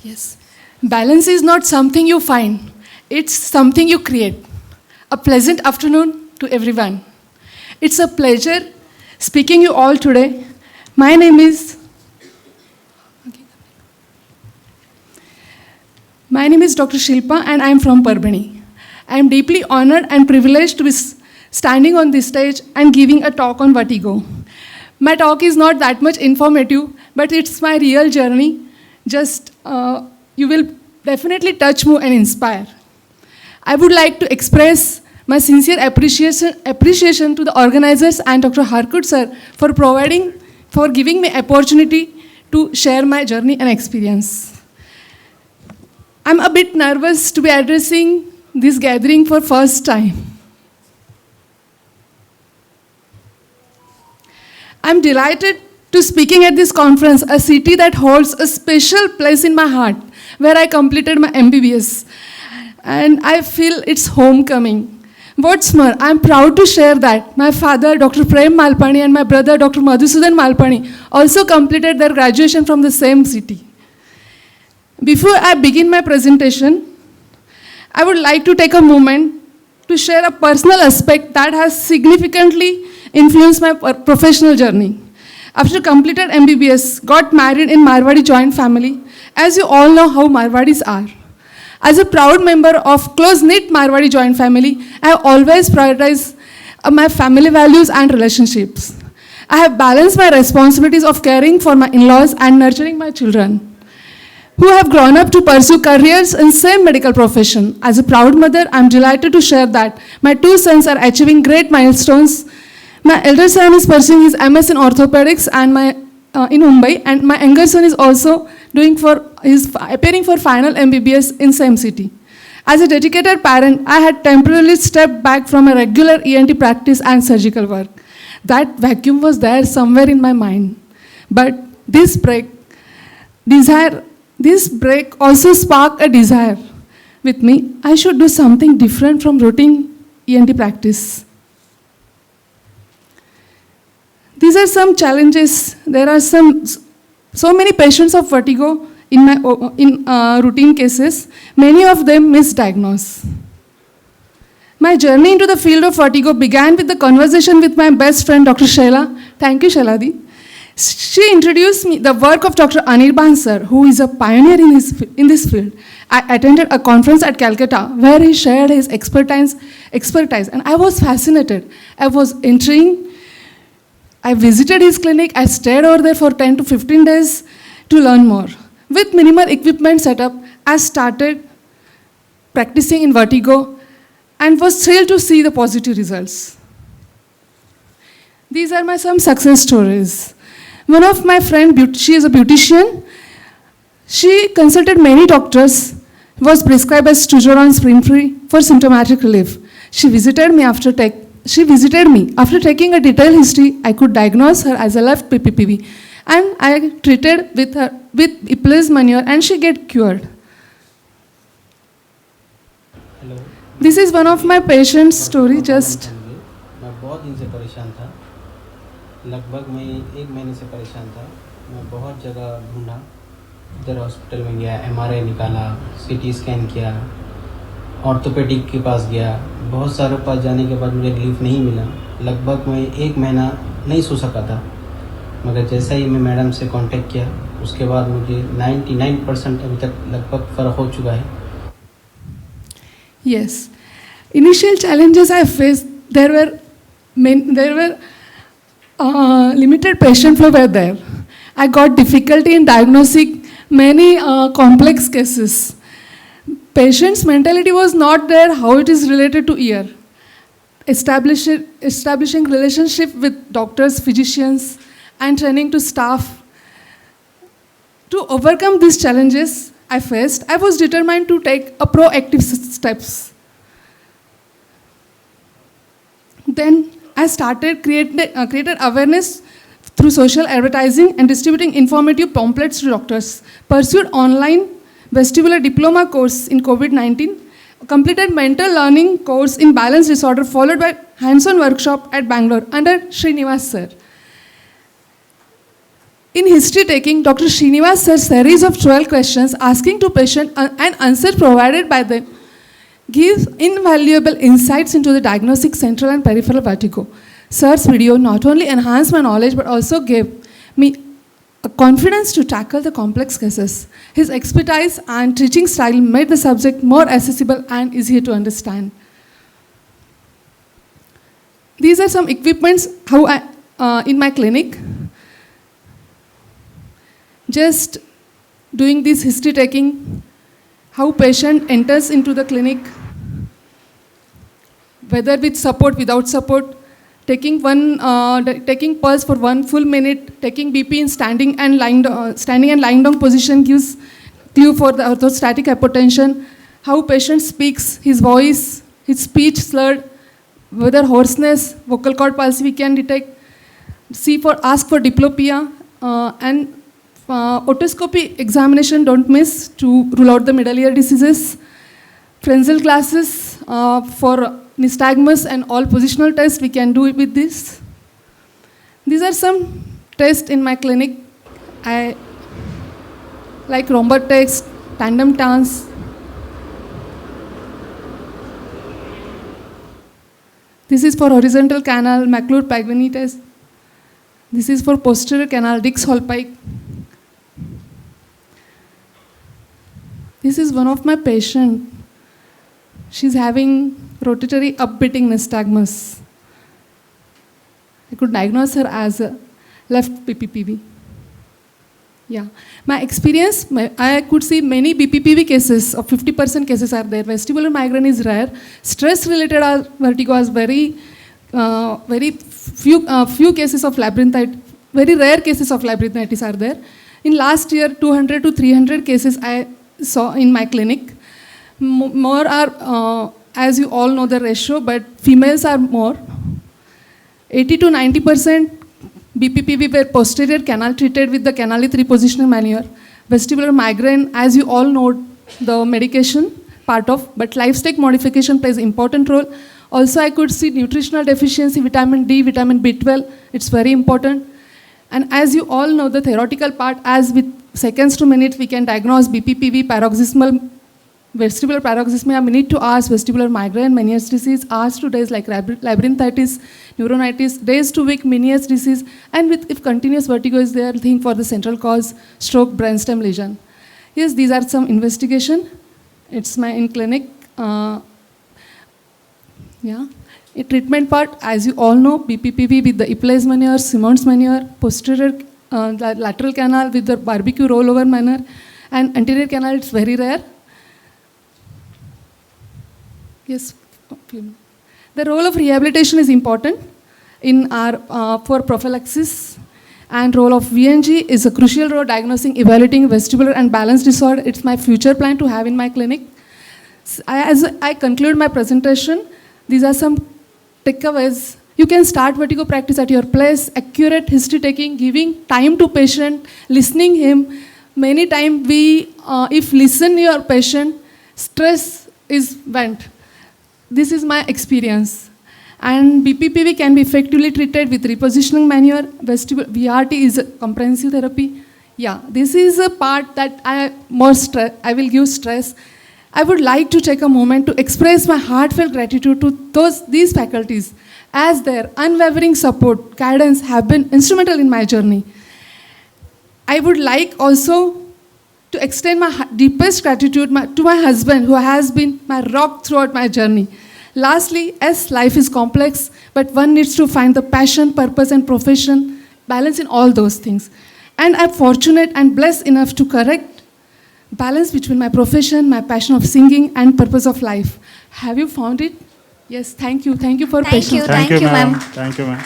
Yes. Balance is not something you find, it's something you create. A pleasant afternoon to everyone. It's a pleasure speaking you all today. My name is My name is Dr. Shilpa and I am from Parbhani. I am deeply honored and privileged to be standing on this stage and giving a talk on Vertigo. My talk is not that much informative, but it's my real journey. Just you will definitely touch, move, and inspire. I would like to express my sincere appreciation to the organizers and Dr. Harkut sir for giving me opportunity to share my journey and experience. I'm a bit nervous to be addressing this gathering for first time. I'm delighted to speaking at this conference, a city that holds a special place in my heart, where I completed my MBBS. And I feel it's homecoming. What's more, I'm proud to share that my father, Dr. Prem Malpani, and my brother, Dr. Madhusudan Malpani, also completed their graduation from the same city. Before I begin my presentation, I would like to take a moment to share a personal aspect that has significantly influenced my professional journey. After completed MBBS, got married in Marwadi joint family, as you all know how Marwadis are. As a proud member of close-knit Marwadi joint family, I have always prioritized my family values and relationships. I have balanced my responsibilities of caring for my in-laws and nurturing my children, who have grown up to pursue careers in same medical profession. As a proud mother, I am delighted to share that my two sons are achieving great milestones. My elder son is pursuing his MS in orthopedics and in Mumbai, and my younger son is also appearing for final MBBS in same city. As a dedicated parent, I had temporarily stepped back from a regular ENT practice and surgical work. That vacuum was there somewhere in my mind. But this break also sparked a desire with me. I should do something different from routine ENT practice. These are some challenges. There are so many patients of vertigo in routine cases. Many of them misdiagnosed. My journey into the field of vertigo began with the conversation with my best friend, Dr. Shaila. Thank you, Shailadi. She introduced me the work of Dr. Anirban sir, who is a pioneer in this field. I attended a conference at Calcutta where he shared his expertise, and I was fascinated. I was intrigued. I visited his clinic. I stayed over there for 10 to 15 days to learn more. With minimal equipment setup, I started practicing in vertigo and was thrilled to see the positive results. These are some success stories. One of my friends, she is a beautician. She consulted many doctors, was prescribed as Stujoron Spring-Free for symptomatic relief. She visited me after taking a detailed history. I could diagnose her as a left PPPV, and I treated with her with Iplis manure, and she get cured. Hello. This is one of my patient's story. Just मैं बहुत दिन से परेशान था, लगभग मैं 1 महीने से परेशान था. मैं बहुत जगह ढूंढा, इधर हॉस्पिटल में गया, MRI निकाला, CT स्कैन किया, ऑर्थोपेडिक के पास गया. बहुत सारे पास जाने के बाद मुझे रिलीफ नहीं मिला. लगभग मैं 1 महीना नहीं सो सका था, मगर जैसा ही मैं मैडम से कांटेक्ट किया, उसके बाद मुझे 99% अभी तक लगभग फ़र्क हो चुका है. Yes. Initial challenges I faced, there were limited patient flow were there. I got difficulty in diagnosing many complex cases. Patient's mentality was not there, how it is related to ear. Establishing relationship with doctors, physicians, and training to staff. To overcome these challenges I faced, I was determined to take a proactive steps. Then I started created awareness through social advertising and distributing informative pamphlets to doctors. Pursued online vestibular diploma course in COVID-19. Completed mental learning course in balance disorder, followed by hands-on workshop at Bangalore under Srinivas sir. In history taking, Dr. Srinivas said series of 12 questions asking to patient and answers provided by them gives invaluable insights into the diagnostic central and peripheral vertigo. Sir's video not only enhanced my knowledge but also gave me a confidence to tackle the complex cases. His expertise and teaching style made the subject more accessible and easier to understand. These are some equipments how I, in my clinic. Just doing this history taking, how patient enters into the clinic, whether with support, without support, taking pulse for 1 full minute, taking BP in standing and lying down position gives clue for the orthostatic hypotension, how patient speaks, his voice, his speech slurred, whether hoarseness, vocal cord pulse we can detect, ask for diplopia, and otoscopy examination don't miss to rule out the middle ear diseases, Frenzel glasses for nystagmus and all positional tests we can do it with this. These are some tests in my clinic. I like Romberg test, tandem TANS. This is for horizontal canal, McClure-Pagani test. This is for posterior canal, Dix-Hallpike. This is one of my patients. She's having rotatory upbeating nystagmus. I could diagnose her as a left BPPV. Yeah. My experience, I could see many BPPV cases, of 50% cases are there. Vestibular migraine is rare. Stress-related vertigo is very few cases of labyrinthitis, very rare cases of labyrinthitis are there. In last year, 200 to 300 cases I saw in my clinic. More are, as you all know the ratio, but females are more. 80 to 90% BPPV were posterior canal treated with the canali 3 positional maneuver. Vestibular migraine, as you all know, the medication part of, but lifestyle modification plays important role. Also, I could see nutritional deficiency, vitamin D, vitamin B12, it's very important. And as you all know, the theoretical part, as with seconds to minutes, we can diagnose BPPV, paroxysmal, vestibular paroxysmia, minute to hours, vestibular migraine, Meniere's disease, hours to days like labyrinthitis, neuronitis, days to week, Meniere's disease, and if continuous vertigo is there, think for the central cause, stroke, brainstem lesion. Yes, these are some investigation. It's my in clinic. Yeah. A treatment part, as you all know, BPPV with the Ipley's maneuver, Simon's maneuver, posterior lateral canal with the barbecue rollover manner, and anterior canal, it's very rare. Yes. The role of rehabilitation is important in our for prophylaxis, and role of VNG is a crucial role diagnosing, evaluating vestibular and balance disorder. It's my future plan to have in my clinic. As I conclude my presentation, these are some takeaways. You can start vertigo practice at your place, accurate history taking, giving time to patient, listening him. Many times if listen your patient, stress is went. This is my experience. And BPPV can be effectively treated with repositioning maneuver. VRT is a comprehensive therapy. Yeah, this is a part that I will give stress. I would like to take a moment to express my heartfelt gratitude to these faculties, as their unwavering support, guidance have been instrumental in my journey. I would like also to extend my deepest gratitude to my husband, who has been my rock throughout my journey. Lastly, as life is complex, but one needs to find the passion, purpose, and profession, balance in all those things. And I'm fortunate and blessed enough to correct balance between my profession, my passion of singing, and purpose of life. Have you found it? Yes, thank you. Thank you for patience. Thank you, ma'am. Thank you, ma'am.